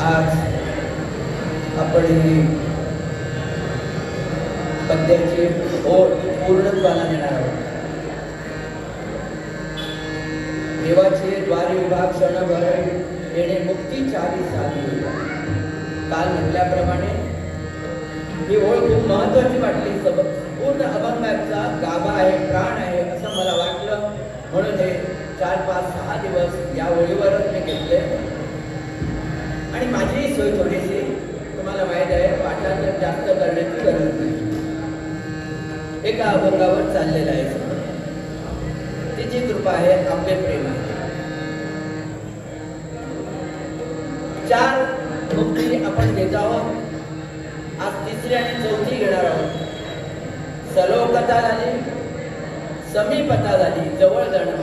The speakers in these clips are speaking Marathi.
आज आपण पद्याची ओढ पूर्णत्वाला नेणार आहोत. देवाचे द्वारी विभाग क्षणभर येणे मुक्ती चारी साधी. काल म्हटल्याप्रमाणे ही ओळ खूप महत्वाची वाटली. पूर्ण अभंगाचा गाभा आहे, प्राण आहे असं मला वाटलं. म्हणून हे 4, 5, 6 दिवस या ओळीवरच मी घेतले. आणि माझी सोय थोडीशी तुम्हाला माहित आहे, पाठांतर जास्त करण्याची गरज नाही. एका अभंगावर चाललेला आहे. तिची कृपा आहे, आपले प्रेम आहे. 4 मुक्ती आपण घेत आहोत. आज 3री आणि 4थी घेणार आहोत. सलोकता झाली, समीपता झाली, जवळ जाणं,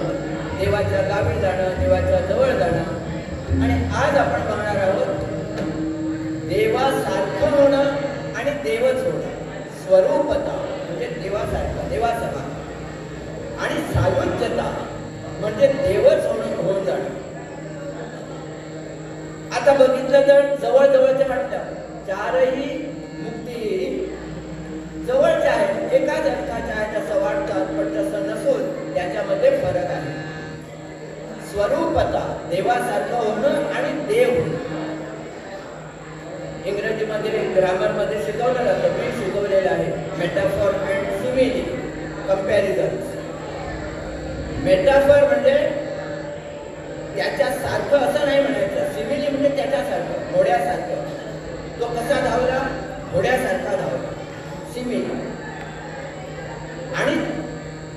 देवाच्या गावी जाणं, देवाच्या जवळ जाणं. आणि आज आपण बघणार आहोत देवासारखं होणं आणि देवच होणं. स्वरूपता म्हणजे देवासारखं, देवासमान. आणि सायुज्यता म्हणजे देवच होऊन जाणं. आता बघितलं तर जवळ जवळचे वाटतात. 4ही मुक्ती जवळच्या आहेत, एकाच अर्थाच्या आहेत असं वाटतात, पण तसं नसून त्याच्यामध्ये फरक आहे. स्वरूपता देवासारखं होणं आणि देव होणं. इंग्रजीमध्ये ग्रामरमध्ये शिकवलं जातं, मी शिकवलेलं आहे. Metaphor and simile comparisons. Metaphor म्हणजे त्याच्यासारखं असं नाही म्हणायचं. सिमिली म्हणजे त्याच्यासारखं, घोड्यासारखं. तो कसा धावला? घोड्यासारखा धावला. सिमिली. आणि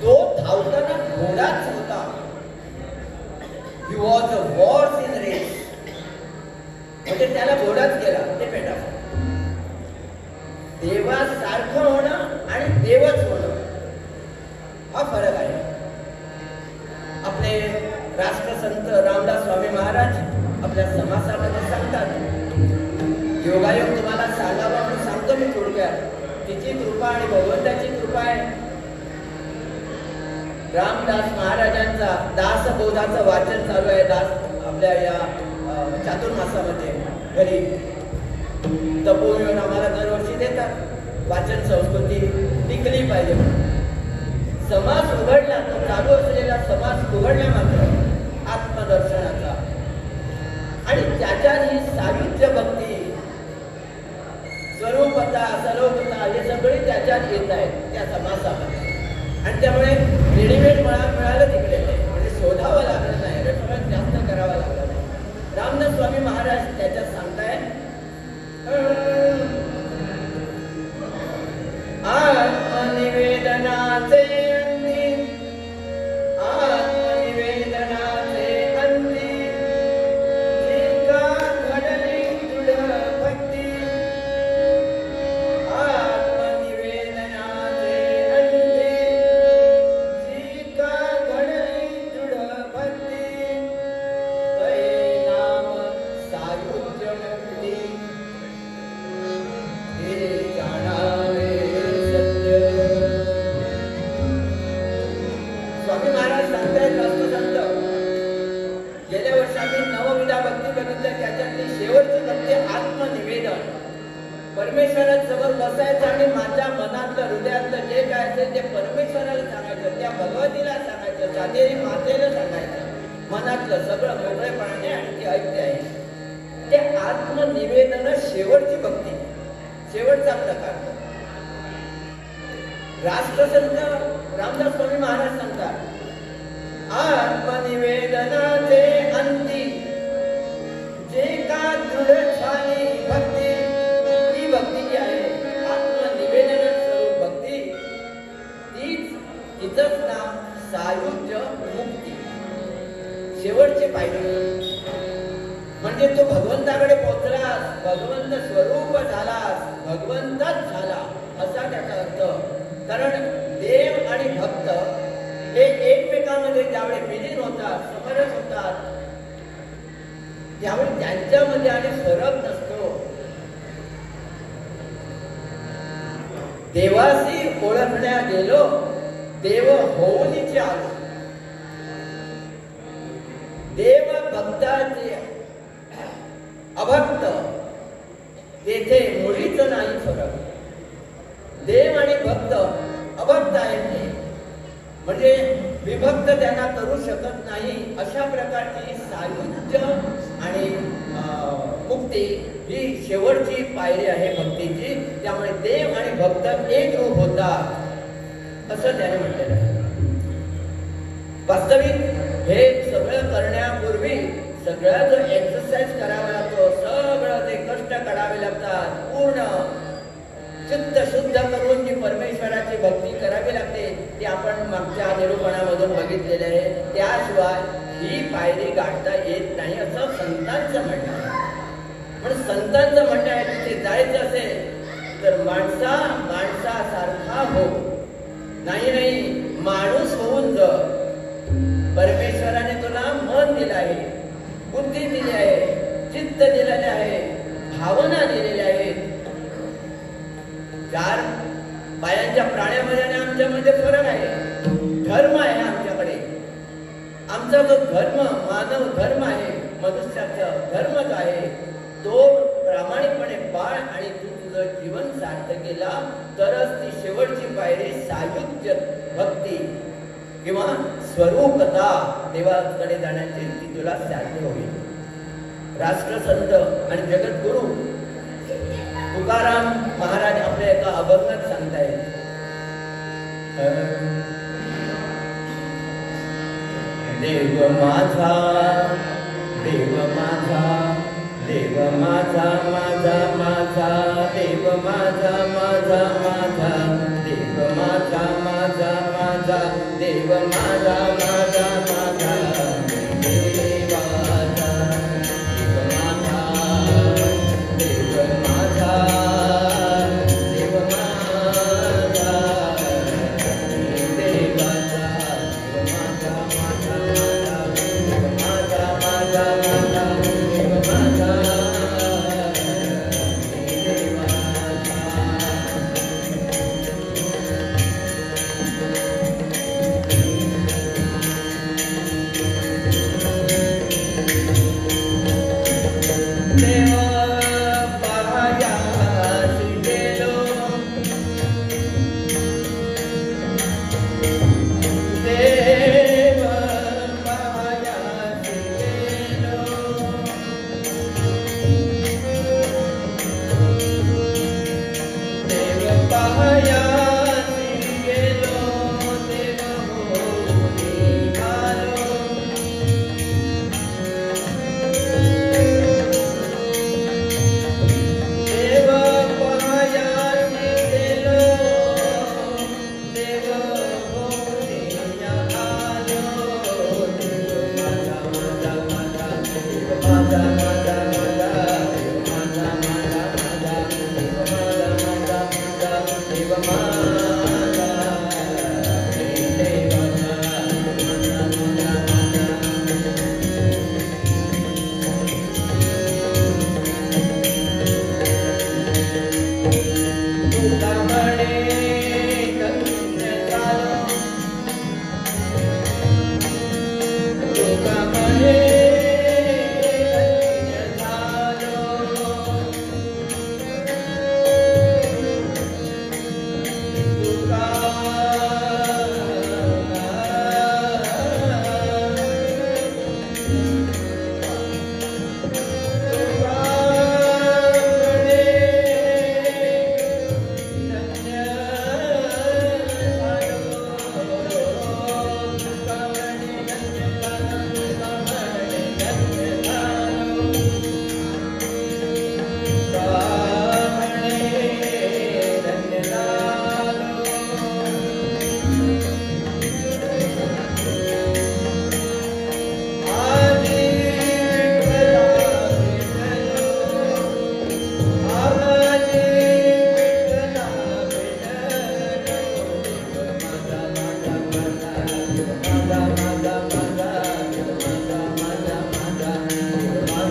तो धावताना घोडाच होता. He was a horse in race. म्हणजे त्याला घोडाच गेला. ते मेटाफॉर. देवासारखं होणं आणि देवच होणं हा फरक आहे. आपले राष्ट्रसंत रामदास स्वामी महाराज आपल्या समासामध्ये सांगतात. योगायोग तुम्हाला सांगावा म्हणून सांगतो मी थोडक्यात. तिची कृपा आणि भगवंताची कृपा आहे. रामदास महाराजांचा दासबोधाचं वाचन चालू आहे. दास आपल्या या चातुर्मासामध्ये घरी तपोवन येऊन आम्हाला दरवर्षी देतात. वाचन संस्कृती टिकली पाहिजे म्हणून. समास उघडला, तो चालू असलेला समास उघडला मात्र आत्मदर्शनाचा त्याच्यात ही सायुज्य भक्ती, स्वरूपता, सलोकता हे सगळे त्याच्यात येत आहेत त्या समासामध्ये. आणि त्यामुळे रेडीमेड मिळालं तिकडे, म्हणजे शोधावं लागलं नाही, रेफरन्स जास्त करावा लागला नाही. रामदास स्वामी महाराज त्याच्यात सांगताय, आत्मनिवेदनाचे अंती, आत्मनिवेदनाचे अंती, जी का घडली दृढ भक्ती, आत्मनिवेदनाचे अंती, जी का घडली दृढ भक्ती, तै नाम सायुज्य मुक्ती, हे जाणावे सत्य. स्वामी महाराज सांगतायत, राष्ट्रसंत, गेल्या वर्षी आम्ही नवविधा भक्ती बघितल्या, त्याच्यातली शेवटची भक्ती आत्मनिवेदन. परमेश्वरात समोर बसायचं आणि माझ्या मनातलं, हृदयातलं जे काय असेल ते परमेश्वराला सांगायचं, त्या भगवतीला सांगायचं, साधेरी मातेला सांगायचं, मनातलं सगळं मोकळेपणाने. आणि ती ऐकते आहे ते आत्मनिवेदन शेवटची भक्ती, शेवटचा प्रकार. राष्ट्रसंत रामदास स्वामी महाराज सांगतात, आत्मनिवेदनाचे अंती, जे का दृढ झाली भक्ती, ही भक्ती जी आहे आत्मनिवेदन स्वरूप भक्ती, तिचंच नाव सायुज्य मुक्ती, शेवटची पायरी. म्हणजे तू भगवंताकडे पोहोचलास, भगवंत स्वरूप झालास, भगवंतच झाला असा त्याचा अर्थ. कारण देव आणि भक्त हे एकमेकांमध्ये ज्यावेळी विलीन होतात, समरस होतात, त्यावेळी त्यांच्यामध्ये आणि फरक नसतो. देवाशी ओळखण्या गेलो, देव होऊनच आलो. देव भक्ताचे अभक्त तेथे मुळीच नाही फरक. देव आणि भक्त अभक्त आहेत ते, म्हणजे विभक्त त्यांना करू शकत नाही. अशा प्रकारची सायुज्य आणि मुक्ती ही शेवटची पायरी आहे भक्तीची. त्यामुळे देव आणि भक्त एक रूप होतात असं त्याने म्हटलेलं आहे. वास्तविक हे सगळं करण्यापूर्वी सगळं जो एक्सरसाइज करावा लागतो, सगळं ते कष्ट करावे लागतात, पूर्ण चित्त शुद्ध करून जी परमेश्वराची भक्ती करावी लागते ती आपण मागच्या निरूपणामधून बघितलेले आहे. त्याशिवाय ही पायरी गाठता येत नाही असं संतांचं म्हणणं आहे. पण संतांचं म्हणणं आहे तिथे जायचं असेल तर माणसासारखा हो, नाही माणूस होऊन जा. परमेश्वराने तुला मन दिलं आहे, बुद्धी दिली आहे, चित्त दिलेले आहे, भावना दिलेल्या आहेत. 4 पायांच्या प्राण्यामध्ये आणि आमच्यामध्ये फरक आहे. धर्म आहे आमच्याकडे. आमचा जो धर्म, मानव धर्म आहे, मनुष्याचा धर्म जो आहे तो प्रामाणिकपणे पाळ आणि तू तुझं जीवन सार्थ केला तरच ती शेवटची पायरी सायुज्य भक्ती किंवा स्वरूपता देवाकडे जाण्याची ती तुला साध्य होईल. राष्ट्रसंत आणि जगद्गुरु तुकाराम महाराज आपल्या एका अभंगात सांगतायत, देव माझा, देव माझा, देव माझा, माझा माझा, देव माझा, माझा माझा, देव माझा, माझा माझा, देव माझा, माझा माझा,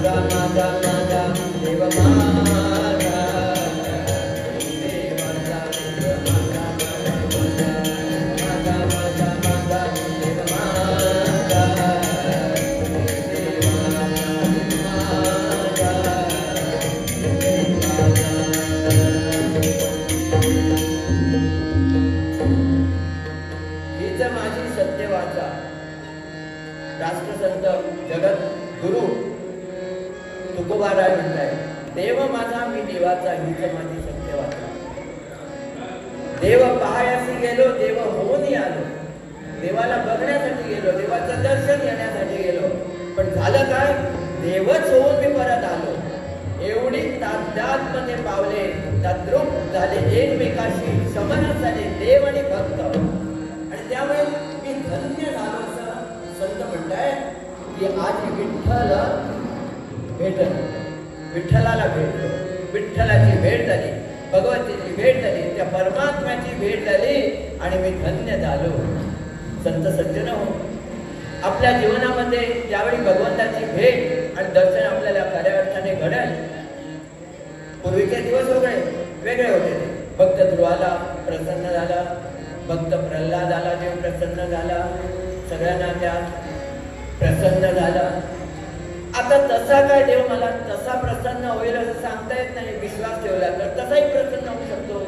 माझा माझा माझा देव माझा राष्ट्रसंत जगत गुरु तुकोबाराय म्हणताय, देव माझा मी देवाचा हीच माझी सत्य वाचा. देव पाहायासी गेलो, देव होऊन आलो. देवाला बघण्यासाठी गेलो, देवाचं दर्शन घेण्यासाठी गेलो, पण झालं काय? देवच होऊन मी परत आलो. एवढी तादात्म्य पावले, तद्रूप झाले एकमेकाशी, समरस झाले देव आणि भक्त. आणि त्यामुळे मी धन्य झालो संत म्हणताय की आज विठ्ठल भेटल, विठ्ठलाला भेटलो, विठ्ठलाची भेट झाली, भगवतीची भेट झाली, त्या परमात्म्याची भेट झाली आणि मी धन्य झालो. संत सज्जन हो, आपल्या जीवनामध्ये ज्यावेळी भगवंताची भेट आणि दर्शन आपल्याला खऱ्या अर्थाने घडेल. पूर्वीचे दिवस वेगळे होते. भक्त ध्रुवाला प्रसन्न झाला, भक्त प्रल्हादाला देव प्रसन्न झाला, सगळ्यांना त्या प्रसन्न झाला. आता तसा काय देव मला तसा प्रसन्न होईल असं सांगता येत नाही. विश्वास ठेवला तर तसाही प्रसन्न होऊ शकतो.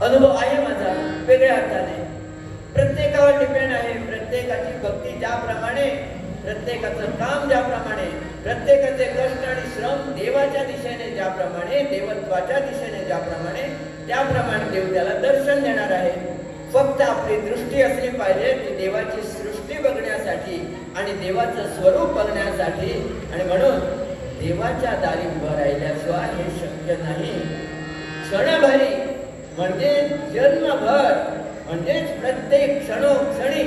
अनुभव आहे माझा वेगळ्या अर्थाने, प्रत्येकावर डिपेंड आहे. प्रत्येकाची भक्ती ज्याप्रमाणे, प्रत्येकाचं काम ज्याप्रमाणे, प्रत्येकाचे कष्ट आणि श्रम देवाच्या दिशेने ज्याप्रमाणे, देवत्वाच्या दिशेने ज्याप्रमाणे, त्याप्रमाणे देव त्याला दर्शन देणार आहे. फक्त आपली दृष्टी असली पाहिजे की देवाची सृष्टी बघण्यासाठी आणि देवाचं स्वरूप बघण्यासाठी. आणि म्हणून देवाच्या दारी उभं राहिल्याशिवाय हे शक्य नाही. क्षणभरी म्हणजे जन्मभर, म्हणजेच प्रत्येक क्षणोक्षणी.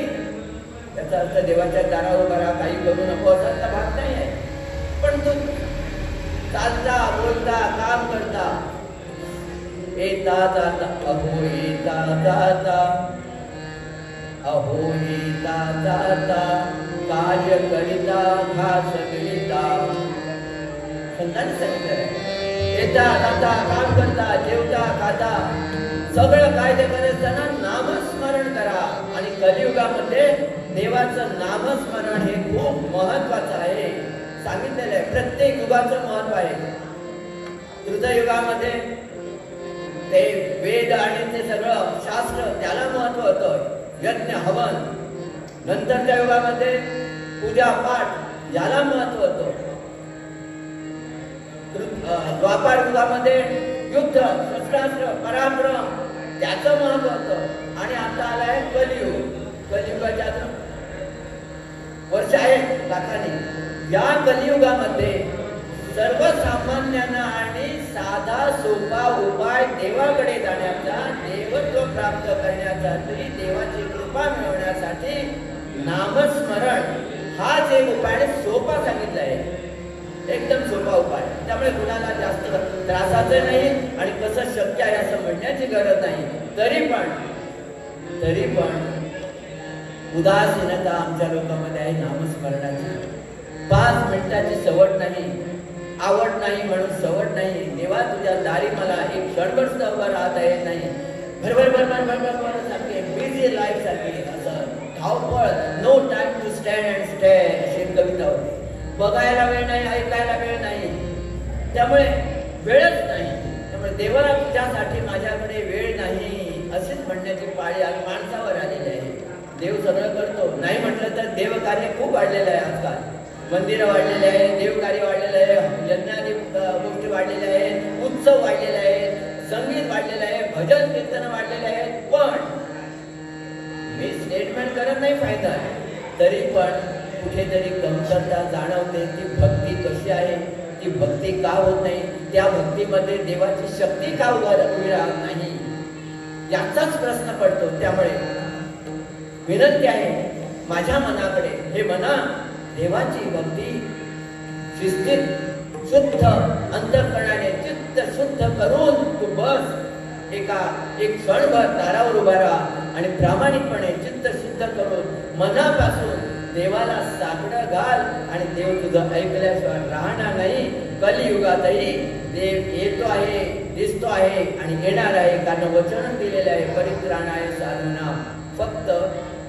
त्याचा अर्थ देवाच्या दारावर उभा राहा, काही करू नको असा भाग नाही आहे. पण तू चालता बोलता काम करता, येता जाता, अहो येता जाता, अहो येता जाता, कार्य करिता घास गिळिता. संतांनी सांगितलं, येता जाता, काम करता, जेवता खाता, सगळं काय ते करत असताना नामस्मरण करा. आणि कलियुगामध्ये देवाचं नामस्मरण हे खूप महत्वाचं आहे. सांगितलेलं आहे, प्रत्येक युगाचं महत्व आहे. कृतयुगामध्ये ते वेद आणि ते सगळं शास्त्र त्याला महत्व होतं, यज्ञ हवन. नंतरच्या युगामध्ये पूजा पाठ याला महत्व होतं. द्वापार युगामध्ये युद्ध शस्त्रास्त्र पराक्रम त्याचं महत्व होतं. आणि आता आलाय कलियुग. कलियुगाच्या वर्ष आहेत लाखांनी. या कलियुगामध्ये सर्वसामान्यांना आणि साधा सोपा उपाय देवाकडे जाण्याचा, देवत्व प्राप्त करण्यासाठी, देवाची कृपा मिळवण्यासाठी नामस्मरण हाच एक उपाय सोपा सांगितला आहे. एकदम सोपा उपाय. त्यामुळे कुणाला जास्त त्रासाचं नाही आणि कसं शक्य आहे असं म्हणण्याची गरज नाही. तरी पण उदासीनता आमच्या लोकांमध्ये आहे नामस्मरणाची. 5 मिनिटाची सवड नाही, आवड नाही म्हणून सवड नाही. देवा तुझ्या दारी मला एक क्षणभर सुद्धा उभा राहता येत नाही. भरभर सारखे बिझी लाईफ सारखी असं धावपळ, no time to stand and stay अशी कविता होती. बघायला वेळ नाही, ऐकायला वेळ नाही, त्यामुळे वेळच नाही. त्यामुळे देवाला तुझ्यासाठी माझ्याकडे वेळ नाही अशीच म्हणण्याची पाळी आज माणसावर आलेली आहे. देव सगळं करतो नाही म्हटलं तर देव कार्य खूप वाढलेलं आहे. आजकाल मंदिरं वाढलेले आहे, देवकार्य वाढलेलं आहे, यज्ञादी गोष्टी वाढलेल्या आहेत, उत्सव वाढलेले आहेत, संगीत वाढलेलं आहे, भजन कीर्तन वाढलेले आहेत. पण मी स्टेटमेंट करत नाही फायदा आहे, तरी पण कुठेतरी कमतरता जाणवते. ती भक्ती कशी आहे, ती भक्ती का होत नाही, त्या भक्तीमध्ये देवाची शक्ती का उभी राहत नाही याचाच प्रश्न पडतो. त्यामुळे विनंती आहे माझ्या मनाकडे, हे मना देवाची भक्ती शिस्तीत शुद्ध अंतःकरणाने चित्त शुद्ध करून तू बस. एक क्षणभर दारावर उभा राहा आणि प्रामाणिकपणे चित्त शुद्ध करून मनापासून देवाला साकडं घाल आणि देव तुझं ऐकल्याशिवाय राहणार नाही. कलियुगातही देव येतो आहे, दिसतो आहे आणि येणार आहे, कारण वचन दिलेले आहे परित्राणाय साधूना. फक्त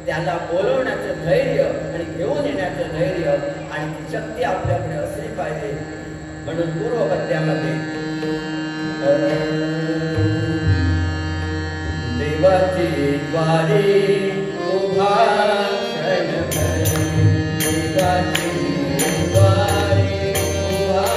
त्याला बोलवण्याचं धैर्य आणि घेऊन येण्याचं धैर्य आणि ती शक्ती आपल्याकडे असली पाहिजे. म्हणून पूर्व पद्यामध्ये देवाची द्वारी उभा क्षणभर, देवाची द्वारी उभा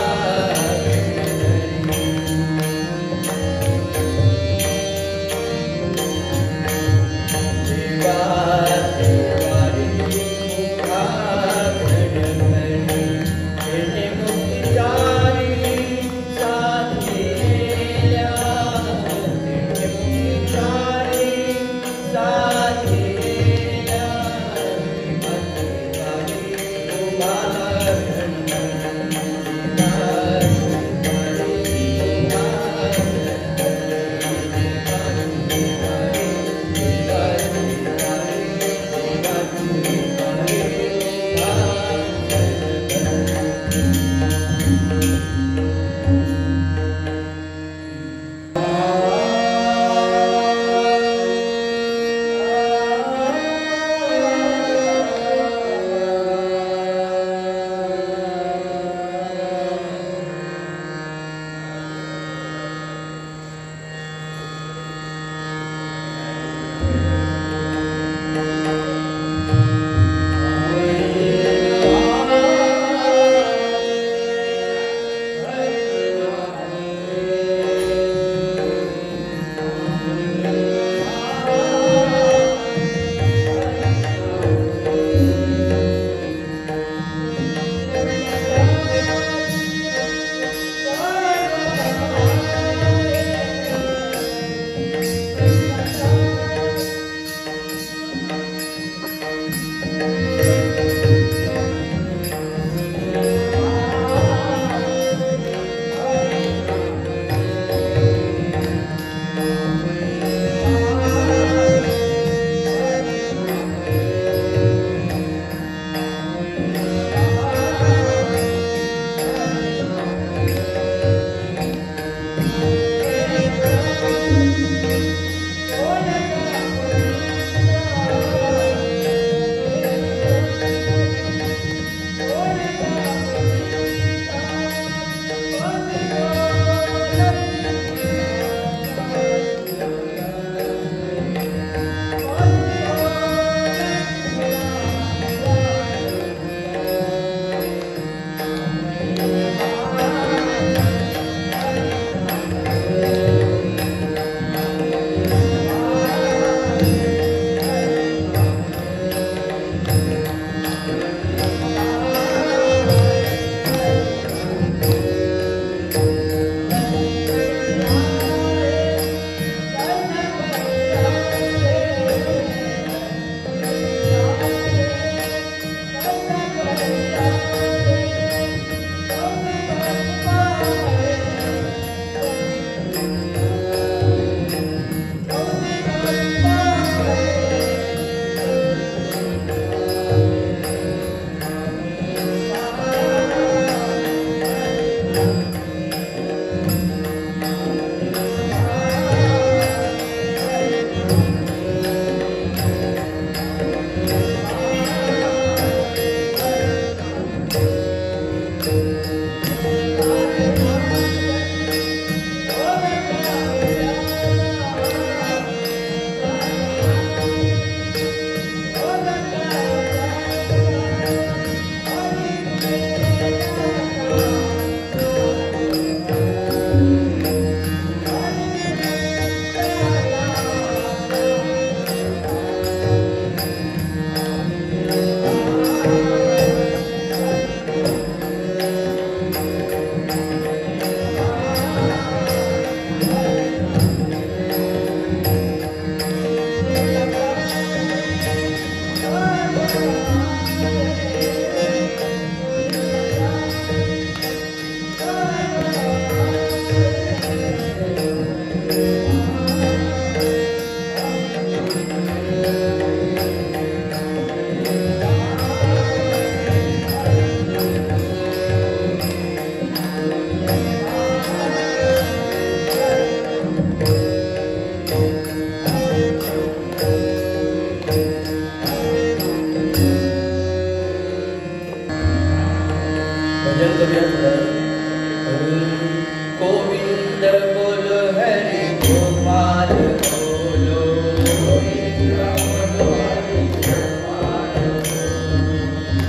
गोविंद बोलो हरि गोपाल बोलो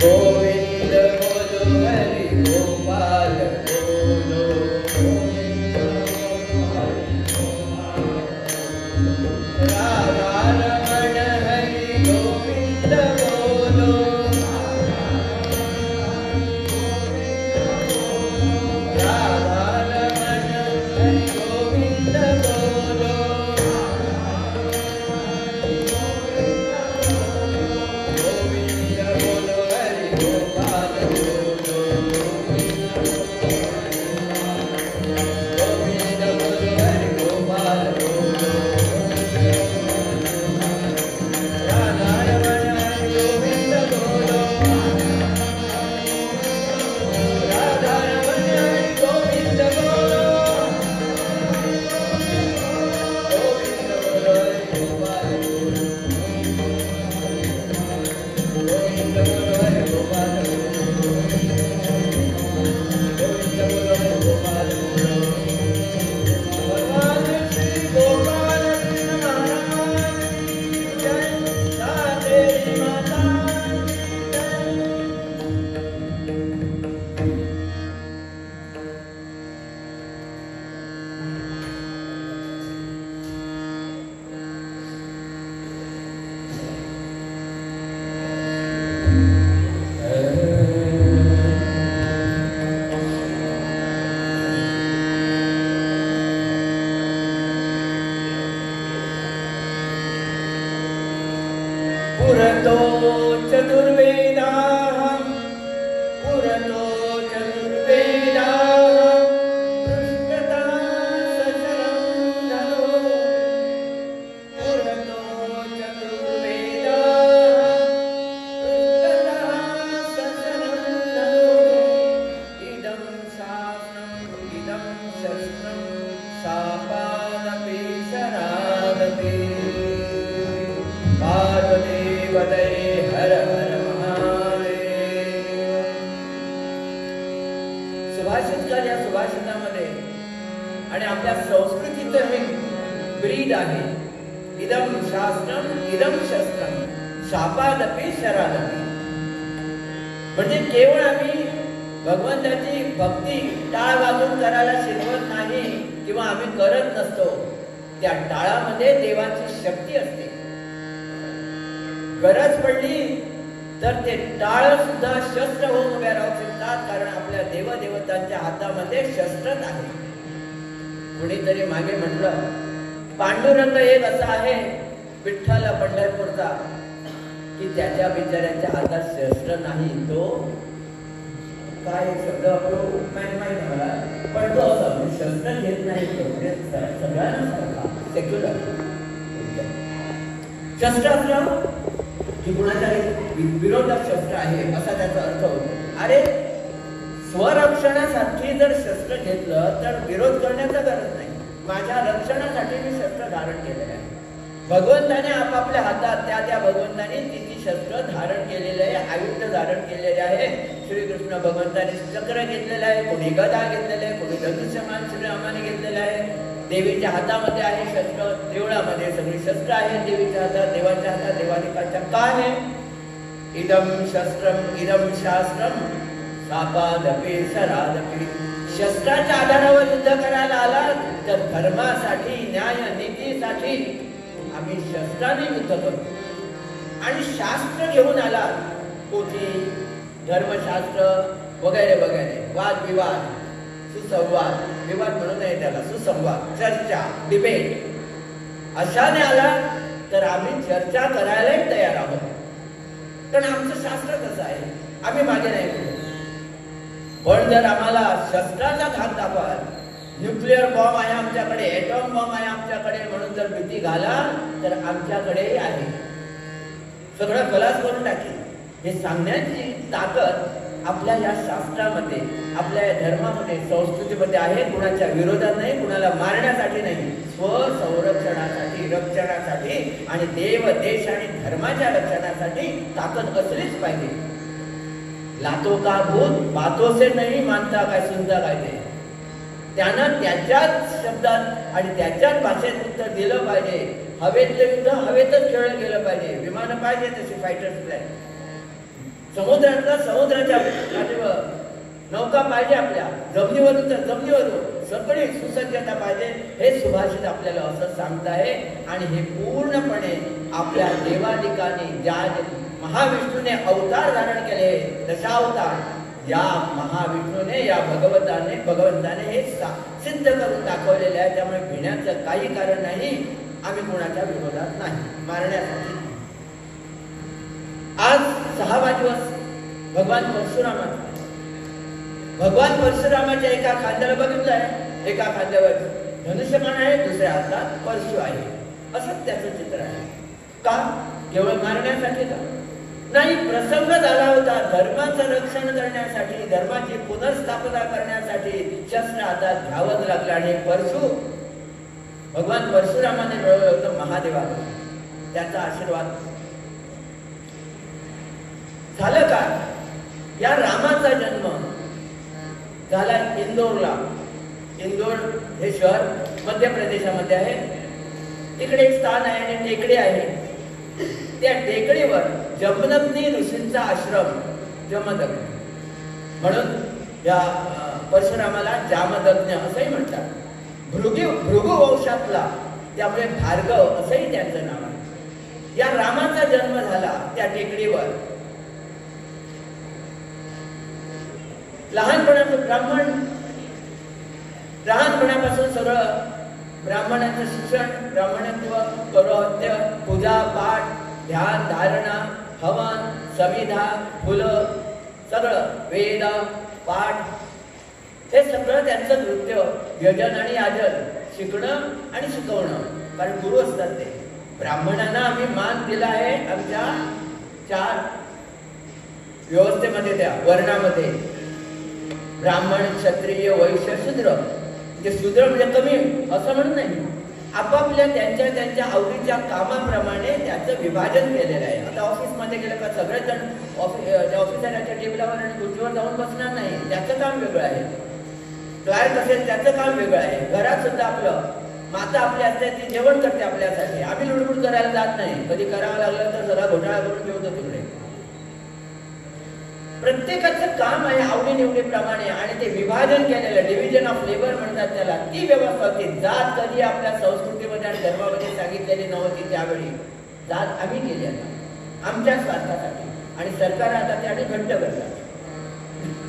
गोविंद बोलो हरि गोपाल बोलो राधा रमण हरि गोविंद बोलो राधा रमण हरि गोविंद बोलो गोविंद बोलो हरि गोपाल बोलो गोविंद बोलो हरि गोपाल बोलो राधा रमण हरि गोविंद बोलो राधा रमण हरि गोविंद बोलो गोविंद बोलो हरि गोपाल बोलो गोविंद बोलो हरि गोपाल बोलो गोविंद बोलो हरि गोपाल बोलो भगवान श्री गोपाल कृष्ण महाराज की जय राधे माता की जय। पुरतो चतुर्वेदाः पुरतो चतुर्वेदाः दृष्टता सचरं नरो पुरतो चतुर्वेदाः दृष्टता सचरं नरो इदं शास्त्रम् इदं शस्त्रं शापादपि शरादपि पार्वती वदे हर हर महादेव। सुभाषितकार या सुभाषितामध्ये आणि आपल्या संस्कृतीचं हे ब्रीद आहे इदम शास्त्रम इदम शस्त्रम शापादपि शरादपि म्हणजे केवळ आम्ही भगवंताची भक्ती टाळ वाजून करायला शिकवत नाही किंवा आम्ही करत नसतो त्या टाळामध्ये देवाची शक्ती असते गरज पडली तर ते टाळ सुद्धा शस्त्र होऊन उभ्या राहू शकतात कारण आपल्या देवदेवतांच्या हातामध्ये शस्त्रच आहे कुणीतरी मागे म्हटलं पांडुरंग एक असा आहे विठ्ठल पंढरपूरचा की त्याच्या बिचाऱ्याच्या हातात शस्त्र नाही तो काय शब्द माहिती मला पण तो असं शस्त्र घेत नाही सगळ्यांना सेक्युलर शस्त्र असलं ही कुणाच्या विरोधात शस्त्र आहे असा त्याचा अर्थ होतो अरे स्वरक्षणासाठी जर शस्त्र घेतलं तर विरोध करण्याचा गरज नाही माझ्या रक्षणासाठी मी शस्त्र धारण केलेलं आहे भगवंताने आपापल्या हातात त्या त्या भगवंताने तिची शस्त्र धारण केलेले आहे आयुध धारण केलेले आहे श्रीकृष्ण भगवंताने चक्र घेतलेलं आहे कोणी गदा घेतलेलं आहे कोणी धनुष्यमान श्रीरामाने घेतलेलं आहे देवीच्या हातामध्ये आहे शस्त्र देवळामध्ये सगळी शस्त्र आहेत देवीच्या हातात देवाच्या हातात देवाधिकाच्या काय आहे इदम शस्त्रम इदम शास्त्रम शापादपि शरादपि शस्त्राच्या आधारावर युद्ध करायला आला तर धर्मासाठी न्याय नीतीसाठी आम्ही शस्त्राने युद्ध करतो आणि शास्त्र घेऊन आला पोथी धर्मशास्त्र वगैरे वगैरे वादविवाद सुसंवाद विवाद म्हणू नये त्याला सुसंवाद चर्चा डिबेट अशाने आला तर आम्ही चर्चा करायलाही तयार आहोत पण आमचं शास्त्र कसं आहे आम्ही मागे नाही पुढे पण जर आम्हाला शस्त्राचा घात दाखवाल न्यूक्लिअर बॉम्ब आहे आमच्याकडे एटॉम बॉम्ब आहे आमच्याकडे म्हणून जर भीती घाला तर आमच्याकडेही आहे सगळं खलास करून टाकी हे सांगण्याची ताकद आपल्या या शास्त्रामध्ये आपल्या या धर्मामध्ये संस्कृतीमध्ये आहे कुणाच्या विरोधात नाही कुणाला मारण्यासाठी नाही स्वसंरक्षणासाठी रक्षणासाठी आणि देव देश आणि धर्माच्या रक्षणासाठी ताकद असलीच पाहिजे लातो का भूत बातों से नाही मानता काय सुनता काय ते. त्यानं त्याच्याच शब्दात आणि त्याच्याच भाषेत उत्तर दिलं पाहिजे. हवेतलं युद्ध हवेतच खेळलं गेलं पाहिजे. विमानं पाहिजे तशी फायटर्स प्लॅन. समुद्रातला समुद्राच्या पाठीवर नौका पाहिजे आपल्या. जमिनीवरून तर जमिनीवरून सगळी सुसज्जता पाहिजे. हे सुभाषित आपल्याला असं सांगत आहे. आणि हे पूर्णपणे आपल्या देवादिकाने ज्या महाविष्णूने अवतार धारण केले, दशावतार, या महाविष्णूने या भगवंताने हे सिद्ध करून दाखवलेले आहे. त्यामुळे भिण्याचं काही कारण नाही. आम्ही कोणाच्या विरोधात नाही, मारण्यासाठी. आज 6वा दिवस भगवान परशुरामाचा. भगवान परशुरामाच्या एका खांद्याला बघितलंय, एका खांद्यावर धनुष्यबाण आहे, दुसऱ्या हातात परशु आहे. असं त्याचं चित्र आहे. का? केवळ मारण्यासाठी का? नाही, प्रसंग झाला होता धर्माचं रक्षण करण्यासाठी, धर्माची पुनर्स्थापना करण्यासाठी शस्त्र हातात घ्यावंच लागलं. आणि परशु भगवान परशुरामाने मिळवलं होतं महादेवाला. त्याचा आशीर्वाद झालं का? या रामाचा जन्म झाला इंदोरला. इंदोर हे शहर मध्य प्रदेशामध्ये आहे. तिकडे एक स्थान आहे आणि टेकडी आहे. त्या टेकडीवर जमदग्नी ऋषींचा आश्रम, जमदग्नी म्हणून या परशुरामाला जामदग्नी असंही म्हणतात. भृगु वंशातला, त्यामुळे भार्गव असंही त्यांचं नाव आहे. या रामाचा जन्म झाला त्या टेकडीवर. लहानपणाचं ब्राह्मण, लहानपणापासून सगळं ब्राह्मणाचं शिक्षण, ब्राह्मणत्व, कौरवत्य, पूजा पाठ, ध्यान धारणा, हवन, समिधा, फुलं, सगळं वेद पाठ, हे सगळं त्यांचं नृत्य, यजन आणि याजन, शिकणं आणि शिकवणं. कारण गुरु असतात ते. ब्राह्मणांना आम्ही मान दिला आहे आमच्या 4 व्यवस्थेमध्ये, त्या वर्णामध्ये. ब्राह्मण, क्षत्रिय, वैश्य, शूद्र. म्हणजे शूद्र म्हणजे कमी असं म्हणून नाही. आपापल्या त्यांच्या आवडीच्या कामाप्रमाणे त्याचं विभाजन केलेलं आहे. आता ऑफिसमध्ये गेलं का सगळेच जण ऑफिसरच्या टेबलावर आणि खुर्चीवर जाऊन बसणार नाही. त्याचं काम वेगळं आहे. क्लायंट असेल त्याचं काम वेगळं आहे. घरात सुद्धा आपलं माता आपली असते, ती जेवण करते आपल्यासाठी. आम्ही लुडबुड करायला जात नाही. कधी करावं लागलं तर जरा घोटाळा करून ठेवतो तिकडे. प्रत्येकाचं काम आहे आवडीनिवडीप्रमाणे. आणि ते विभाजन केलेलं, डिव्हिजन ऑफ लेबर म्हणतात त्याला, ती व्यवस्था होती. जात कधी आपल्या संस्कृतीमध्ये आणि धर्मामध्ये सांगितलेली नव्हती. त्यावेळी जात आम्ही केली आता आमच्या स्वार्थासाठी. आणि सरकार आता त्याने घट्ट करतात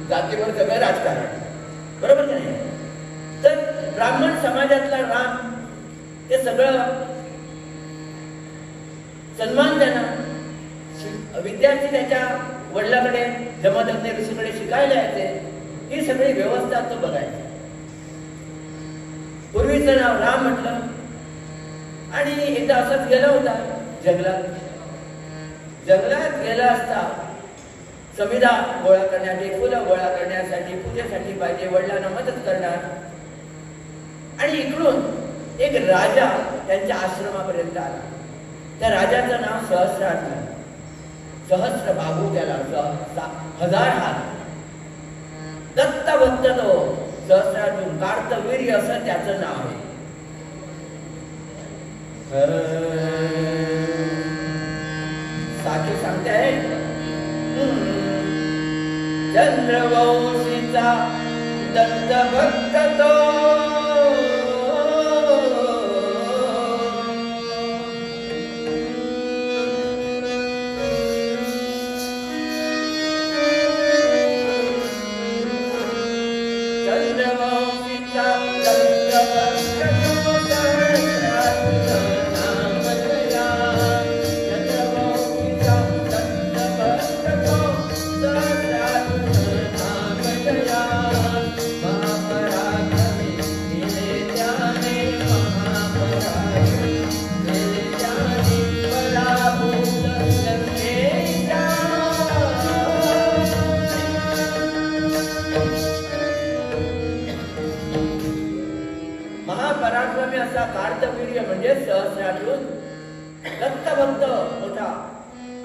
जातीवर सगळं राजकारण. बरोबर की नाही? तर ब्राह्मण समाजातला राम ते सगळं सन्मान देणं, विद्यार्थी त्याच्या वडिलांकडे जमदग्नी ऋषीकडे शिकायला यायचे, ही सगळी व्यवस्था तो बघायचा. पूर्वीचं नाव राम म्हटलं. आणि एकदा असंच गेला होता जंगलात. जंगलात गेला असता समिधा गोळा करण्यासाठी, फुलं गोळा करण्यासाठी, पूजेसाठी पाहिजे, वडिलांना मदत करणार. आणि इकडून एक राजा त्यांच्या आश्रमापर्यंत आला. त्या राजाचं नाव सहस्रार्जुन. सहस्र बाहू, त्याला 1000 हात. दत्त भक्त तो सहस्रार्जुन. कार्तवीर्य असं त्याचं नाव आहे. साखी सांगते आहे चंद्रवंशीचा दत्त भक्त तो. महापराक्रमी असा कार्तवीर्य म्हणजे सहस्रार्जुन, दत्तभक्त मोठा.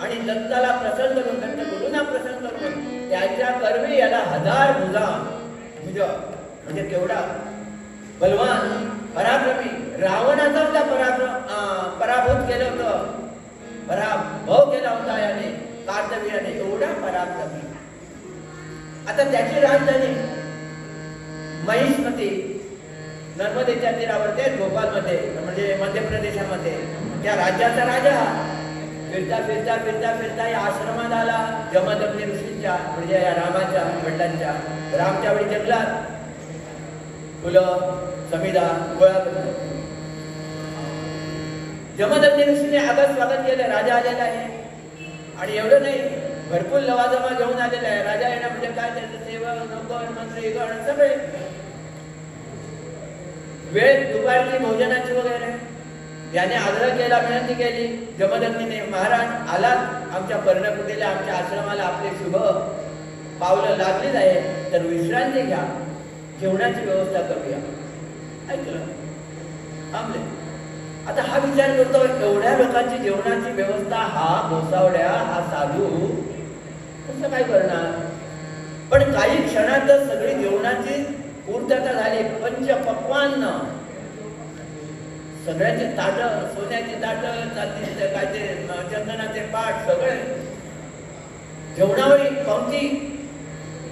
आणि दत्ताला प्रसन्न करून, दत्त गुरुंना प्रसन्न करून त्याच्या कर्वी याला 1000 भुजा म्हणजे केवढा बलवान पराक्रमी, रावणाचा सुद्धा पराभूत केलं होतं, पराभव केला होता याने कार्तवीर्याने, एवढा पराक्रमी. आता त्याची राजधानी महिष्मती नर्मदेच्या तीरावर ते भोपाळमध्ये म्हणजे मध्य प्रदेशामध्ये त्या राज्याचा राजा फिरता फिरता फिरता फिरता या आश्रमात आला जमदग्नी ऋषींच्या म्हणजे या रामाच्या वडिलांच्या. रामच्या वेळी जंगलात फुलं समिधा गोळा करतो. जमदग्नी ऋषीने आगत स्वागत केलं, राजा आलेला आहे. आणि एवढं नाही, भरपूर लवाजमा घेऊन आलेला आहे. राजा येणं म्हणजे काय, त्याचे सेवक नोकर मंत्री गण सगळे. वेळ दुपारची भोजनाची वगैरे याने आग्रह केला, विनंती केली जमदग्नीने, महाराज आलात आमच्या पर्णकुटीला, आमच्या आश्रमाला आपले शुभ पावलं लागलीच आहे, तर विश्रांती घ्या, जेवणाची व्यवस्था करूया. ऐकलं, थांबले. आता हा विचार करतो, एवढ्या लोकांची जेवणाची व्यवस्था हा गोसावड्या हा साधू कसं काय करणार. पण काही क्षणातच सगळी जेवणाची पूर्तता झाली. पंचपक्वान्न सगळ्यांचे ताट, सोन्याची ताट, काय ते चंदनाचे पाट, सगळे जेवणावळी पंक्ती.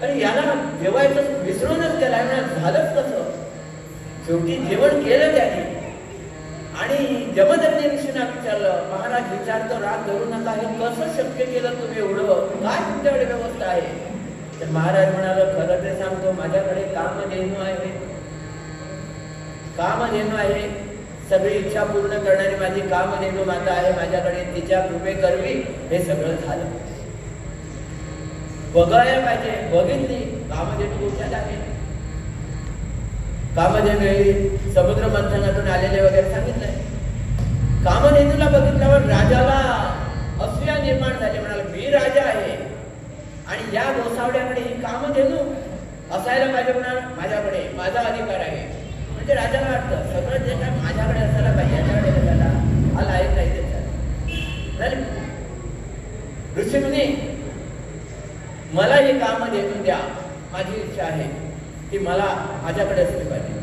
आणि याला जेवायचं विसरूनच गेला, झालंच कसं. शेवटी जेवण केलं त्याने आणि जमदग्नी ऋषींना विचारलं, महाराज विचारतो, राग धरू नका, हे कसं शक्य केलं तुम्ही, एवढं काय तुमच्याकडे व्यवस्था आहे. तर महाराज म्हणाला, खरं ते सांगतो, माझ्याकडे कामधेनू आहे, कामधेनू आहे, सगळी इच्छा पूर्ण करणारी माझी कामधेनू माता आहे माझ्याकडे, तिच्या कृपे करवी हे सगळं झालं. बघायला पाहिजे, बघितली कामधेनू कुठे आहे. कामधेनू समुद्र मंथनातून आलेले वगैरे सांगितलंय. कामधेनूला बघितल्यावर राजाला असूया निर्माण झाली. म्हणाला, मी राजा आहे आणि या गोसावड्याकडे ही कामधेनू असायला पाहिजे, म्हणाल माझ्याकडे माझा अधिकार आहे. म्हणजे राजाला वाटतं सगळं जे काय माझ्याकडे असायला पाहिजे, याच्याकडे कशाला, हा लायक नाही त्याच्यात. ऋषीमुनी मला हे कामधेनू द्या, माझी इच्छा आहे ती मला माझ्याकडे असली पाहिजे.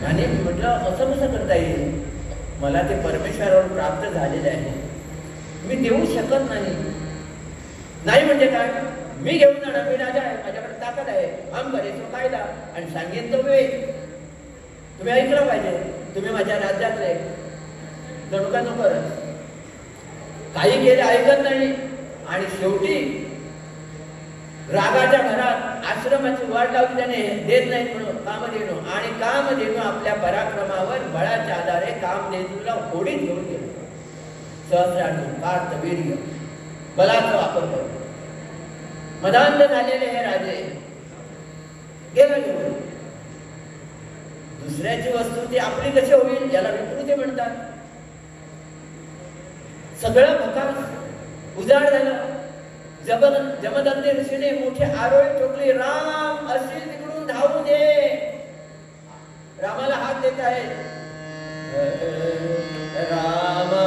आणि म्हटलं, असं कसं करता येईल, मला ते परमेश्वरावर प्राप्त झालेले आहे, मी देऊ शकत नाही. नाही म्हणजे काय, मी घेऊन जाणार, मी राजा आहे, माझ्याकडे ताकद आहे, आम करे तो कायदा आणि सांगेन तो वेळ, तुम्ही ऐकलं पाहिजे, तुम्ही माझ्या राज्यातले जणू का नोकरच. काही केले ऐकत नाही आणि शेवटी रागाच्या घरात आश्रमाची वाट लावली त्याने, देत नाही म्हणून कामधेनू. आणि कामधेनू आपल्या पराक्रमावर बळाच्या आधारे कामधेनूला होडीत घेऊन गेलो. सहस्रार्जुन कार्तवीर्य बलाचा वापर करून मदांध झालेले हे राजे गेलं घेऊन. दुसऱ्याची वस्तू ती आपली कशी होईल, याला विकृती म्हणतात. सगळं भकास उजाड झालं. जमदग्नी ऋषीने मोठी आरोळी ठोकली, राम असेल तिकडून धावू दे. रामाला हात देत आहे, रामा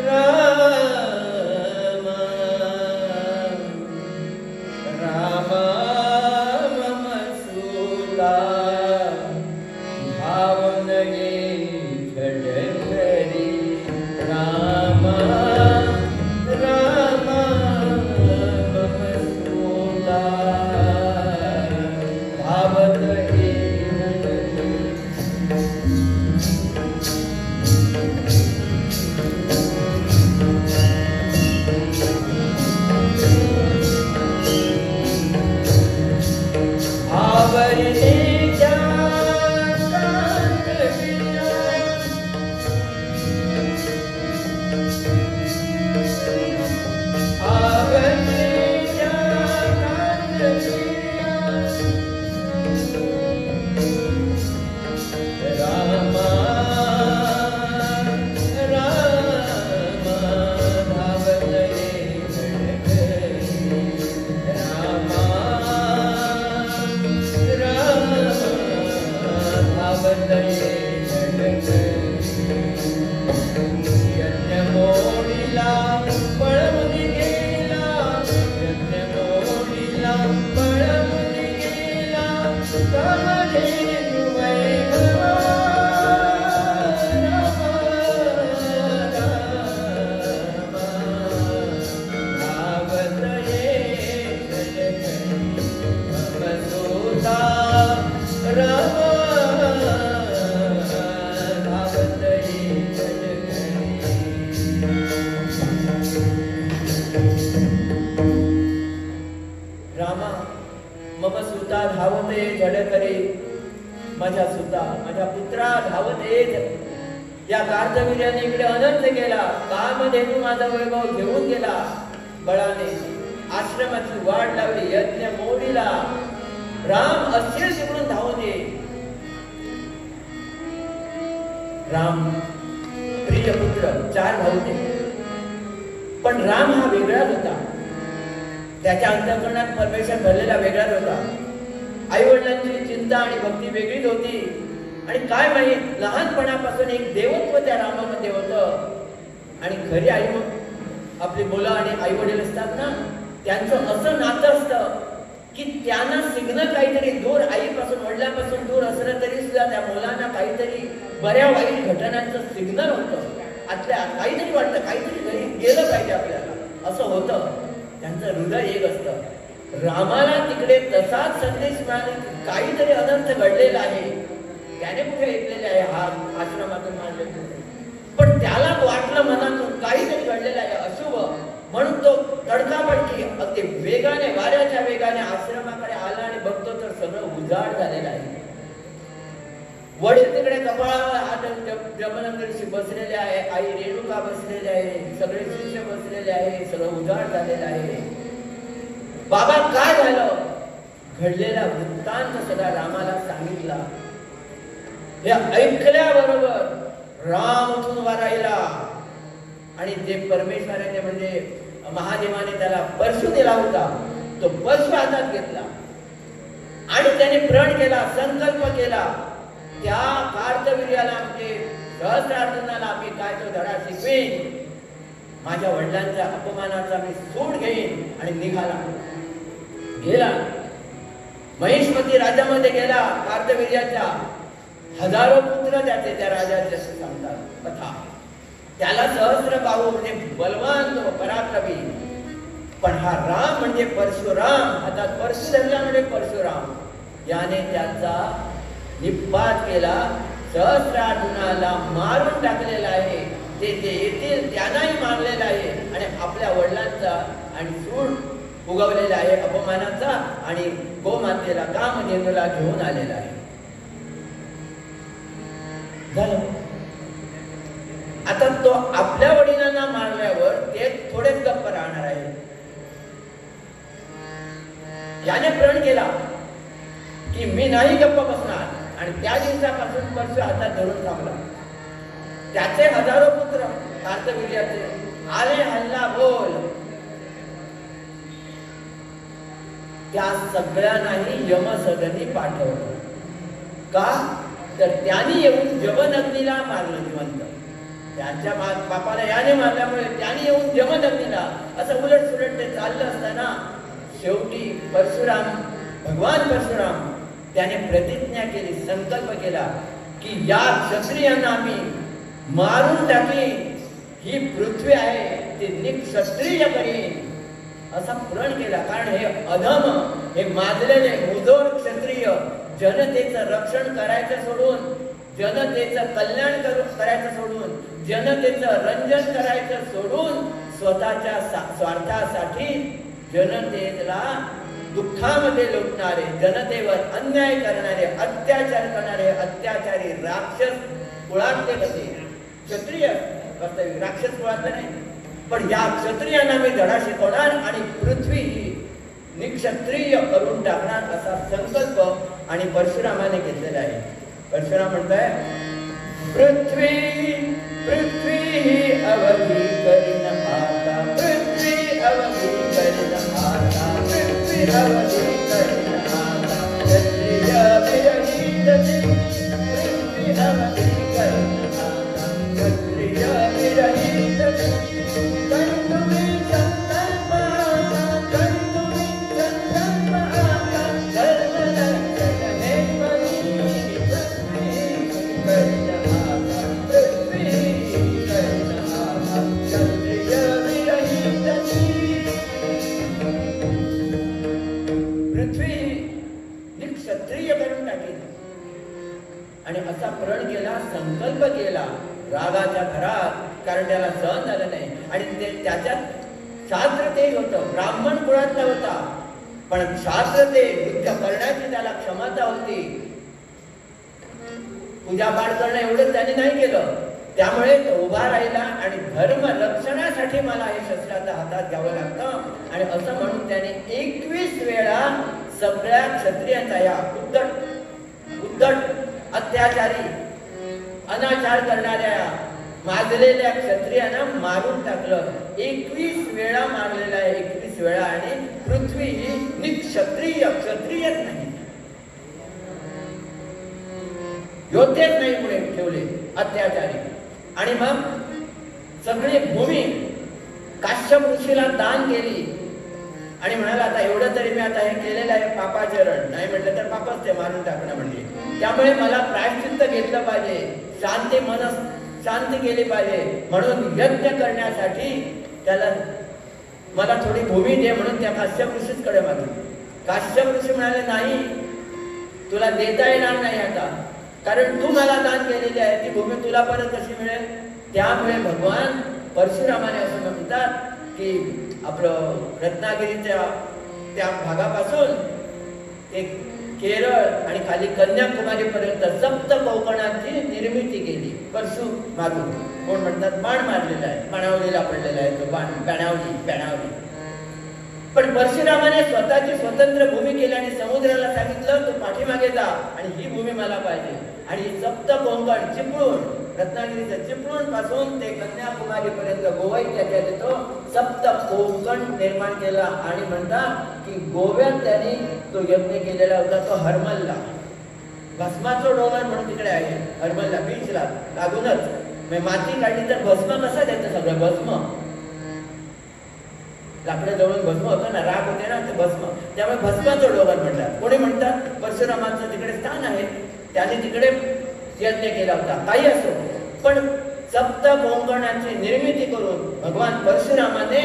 रामा रामा मम सुता भावन ये झडकरी. रामा रामा मम सुता भावत ये माझ्या सुता माझ्या पुत्रा धावत येत या कार्तवीर्याने इकडे अनर्थ केला. कामधेनू माझा वैभव घेऊन गेला. बळाने आश्रमाची वाट लावली. यज्ञ मोडीला. राम असेल तिकडून धावून ये. राम प्रिय पुत्र 4 भाऊ होते, पण राम हा वेगळाच होता. त्याच्या अंतःकरणात परमेश्वर भरलेला वेगळाच होता. आई वडिलांची चिंता आणि भक्ती वेगळीच होती. आणि काय माहित लहानपणापासून एक देवत्व त्या रामामध्ये होतं. आणि खरी आई आपली मुलं आणि आई वडील असतात ना, त्यांचं असं नातं असतं की त्यांना सिग्नल काहीतरी दूर, आईपासून वडिलांपासून दूर असलं तरी सुद्धा त्या मुलांना काहीतरी बऱ्या वाईट घटनांचं सिग्नल होतं. आतल्या काहीतरी वाटतं, काहीतरी घरी गेलं पाहिजे आपल्याला, असं होतं. त्यांचं हृदय एक असतं. रामाला तिकडे तसाच संदेश मिळाला की काहीतरी अनर्थ घडलेला आहे. त्याने कुठे ऐकलेले आहे हा आश्रमातून मारले, पण त्याला वाटलं मनातून काहीतरी घडलेलं आहे अशुभ. म्हणून तो तडकाफडकी अगदी वेगाने, वाऱ्याच्या वेगाने आश्रमाकडे आला आणि बघतो तर सगळं उजाड झालेलं आहे. वडील तिकडे कपाळावर हात जमनंदीशी बसलेले आहे. आई रेणुका बसलेले आहे. सगळे शिष्य बसलेले आहे. सगळं उजाड झालेलं आहे. बाबा काय झालं? घडलेला वृत्तांत सगळा रामाला सांगितला. हे ऐकल्याबरोबर राम उठून वारायला आणि जे परमेश्वराने म्हणजे महादेवाने त्याला परशु दिला होता तो परशु हातात घेतला आणि त्याने प्रण केला, संकल्प केला. त्या कार्तवीर्याला म्हणजे सहस्रार्जुनाला मी काय तो धडा शिकवेन. माझ्या वडिलांच्या अपमानाचा मी सूड घेईन. आणि निघाला. गेला महिष्मती राज्यामध्ये गेला. कार्तवीर्याच्या हजारो पुत्र त्याचे त्या राजाचे सांगतात कथा. त्याला सहस्र बाहू म्हणजे बलवान पराक्रमी. पण हा राम म्हणजे परशुराम, हातात परशु धरला म्हणजे परशुराम. याने त्याचा निपात केला. सहस्रार्जुनाला मारून टाकलेला आहे. ते येतील त्यांनाही मारलेला आहे. आणि आपल्या वडिलांचा आणि सूड उगवलेला आहे अपमानाचा. आणि गोमातेला कामधेनूला घेऊन आलेला आहे. झालं. आता तो आपल्या वडिलांना मारल्यावर ते थोडेच गप्प राहणार आहे. याने प्रण केला की मी नाही गप्प बसणार. आणि त्या दिवसापासून परशु हातात धरून थांबला. त्याचे हजारो पुत्र कार्तवीर्याचे आले हल्ला बोल. त्या सगळ्यांनाही यमसदनी पाठवलं. का तर त्यांनी येऊन जमदग्नीला मारलं जिवंत. त्यांच्या बापाला याने मारल्यामुळे त्यांनी येऊन जमदग्नीला. असं उलट सुलट ते चाललं असताना शेवटी परशुराम, भगवान परशुराम त्याने प्रतिज्ञा केली, संकल्प केला की या क्षत्रियांना आम्ही मारून टाकीन. ही पृथ्वी आहे ती निक्षत्रिय करीन असा प्रण केला. कारण हे अधम, हे माजलेले मुजोर क्षत्रिय जनतेचं रक्षण करायचं सोडून, जनतेचं कल्याण करायचं सोडून, जनतेचं रंजन करायचं सोडून स्वतःच्या स्वार्थासाठी जनतेला दुःखामध्ये लुटणारे, जनतेवर अन्याय करणारे, अत्याचार करणारे अत्याचारी राक्षस कुळातले होते. क्षत्रिय वास्तविक राक्षस कुळातले नाही. पण या क्षत्रियांना मी धडा शिकवणार आणि पृथ्वी निक्षत्रिय करून टाकणार असा संकल्प आणि परशुरामाने घेतलेला आहे. परशुराम म्हणताय पृथ्वी पृथ्वी ही अवधी करीन आता. पृथ्वी अवधी करीन आता. पृथ्वी अवधी करीन आता. क्षत्रिय विरहित पृथ्वी अवधी करीन आता. क्षत्रिय विरहित पृथ्वी क्षत्रिय करून टाकेल. आणि असा प्रण केला, संकल्प केला रागाच्या घरात, कारण त्याला सहन झालं नाही. आणि त्याच्यात शास्त्र तेज होतं, ब्राह्मण कुळातला होता, पण शास्त्र ते युद्ध करण्याची त्याला क्षमता होती. पूजापाठ करणं एवढंच त्याने नाही केलं, त्यामुळे तो उभा राहिला आणि धर्म रक्षणासाठी मला हे शस्त्र आता हातात घ्यावं लागतं. आणि असं म्हणून त्याने 21 वेळा सगळ्या क्षत्रियांचा, या उद्धट अत्याचारी अनाचार करणाऱ्या माजलेल्या क्षत्रियांना मारून टाकलं. 21 वेळा मारलेला आहे, 21 वेळा. आणि पृथ्वी ही निक्षत्रिय, क्षत्रियच नाही, योद्धेच नाही पुढे ठेवले अत्याचारी. आणि मग सगळी भूमी काश्यप ऋषीला दान केली. आणि म्हणाला आता एवढं तरी मी आता हे केलेलं आहे पापाचरण, नाही म्हटलं तर पापच ते मारून टाकणं म्हणजे, त्यामुळे मला प्रायश्चित्त घेतलं पाहिजे, शांती केली पाहिजे. म्हणून यज्ञ करण्यासाठी त्याला मला थोडी भूमी दे म्हणून त्या काश्यप ऋषीकडे मागितली. काश्यप ऋषी म्हणाले नाही, तुला देता येणार नाही आता, कारण तू मला दान केलेली आहे, ती भूमी तुला परत कशी मिळेल. त्यामुळे भगवान परशुरामाने असं म्हणतात की आपलं रत्नागिरीच्या त्या भागापासून ते केरळ आणि खाली कन्याकुमारी पर्यंत सप्त कोकणाची निर्मिती केली परशु मारून. कोण म्हणतात बाण मारलेला आहे, पाणावलीला पडलेला आहे तो बाण, पॅणावली. पण परशुरामाने स्वतःची स्वतंत्र भूमी केली आणि समुद्राला सांगितलं तू पाठीमागे जा आणि ही भूमी मला पाहिजे. आणि सप्त कोकण चिपळूण, रत्नागिरीचं चिपळूण पासून ते कन्याकुमारी पर्यंत गोवाई त्याच्यात येतो, सप्त कोकण निर्माण केला. आणि म्हणतात की गोव्यात त्यांनी तो यज्ञ केलेला होता तो हरमलला, भस्माचं डोंगर म्हणून तिकडे आहे हरमलला, बीचला लागूनच. माती काढली तर भस्म कसा द्यायचं, सगळं भस्म, लाकडं जवळून भस्म होतं ना, राग होते ना ते भस्म, त्यामुळे भस्माचं डोंगर म्हणतात. कोणी म्हणतात परशुरामांचं तिकडे स्थान आहे, त्याने तिकडे यज्ञ केला होता. काही असो, पण सप्त कोकणाची निर्मिती करून भगवान परशुरामाने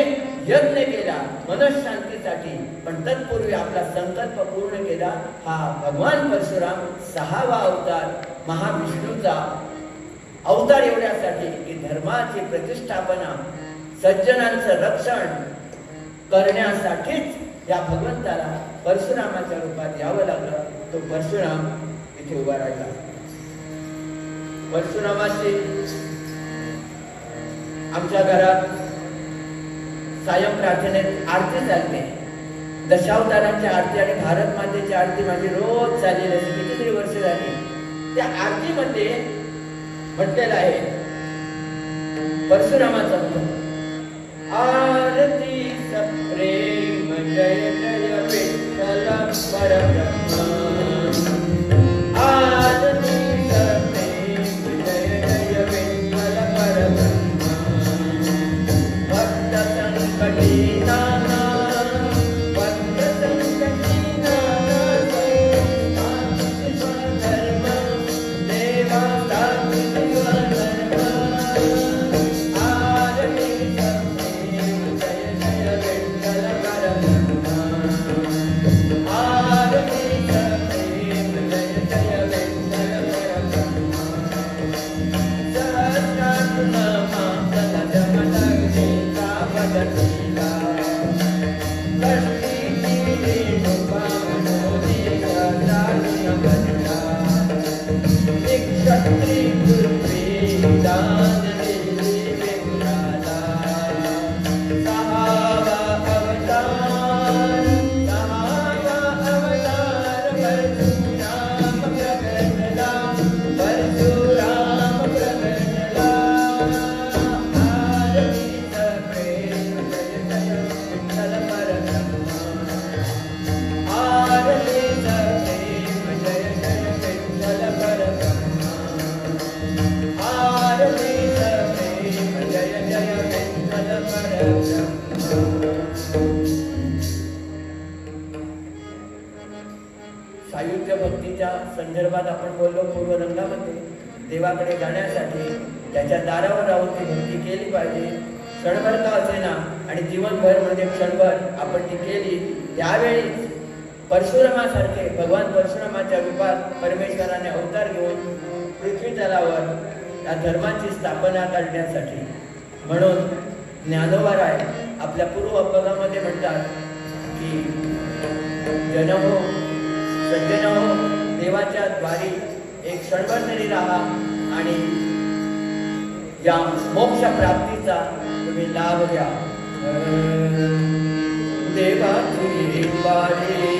यज्ञ केला मनशांतीसाठी. पण तत्पूर्वी आपला संकल्प पूर्ण केला. हा भगवान परशुराम 6वा अवतार महाविष्णूचा अवतार एवढ्यासाठी की धर्माची प्रतिष्ठापना, सज्जनांचं रक्षण करण्यासाठीच या भगवंताला परशुरामाच्या रूपात यावं लागलं. तो परशुराम इथे उभा राहिला. परशुरामाची आमच्या घरात सायं प्रार्थनेत आरती चालते, दशावतारांची आरती आणि भारत मातेची आरती माझी रोज चाललेली असते, कितीतरी वर्ष झाली. त्या आरतीमध्ये म्हटलेलं आहे परशुरामाचा आरती सप्रेम जय जय विठ्ठल परब्रह्म, आरती सप्रेम जय जय विठ्ठल परब्रह्म, भक्त संकटी नाना, भक्त संकटी नाना, धर्म देवा सायुज्य भक्तीच्या संदर्भात आपण बोललो पूर्वरंगामध्ये. देवाकडे जाण्यासाठी त्याच्या दारावर राहून ती भक्ती केली पाहिजे, क्षणभर का असेना, आणि जीवनभर म्हणजे क्षणभर आपण ती केली. त्यावेळी परशुरामासारखे भगवान परशुरामाच्या रूपात परमेश्वराने अवतार घेऊन पृथ्वी तलावर या धर्माची स्थापना करण्यासाठी. म्हणून ज्ञानोबाराय आपल्या पूर्वपदामध्ये म्हणतात की जन हो सज्जन हो, देवाच्या द्वारी एक क्षणभर तरी राहा आणि या मोक्ष प्राप्तीचा तुम्ही लाभ घ्या. देवाची द्वारी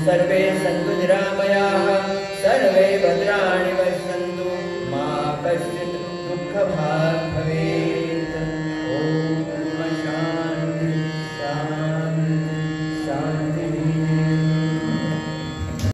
सर्वे सन्तु निरामयाः सर्वे भद्राणि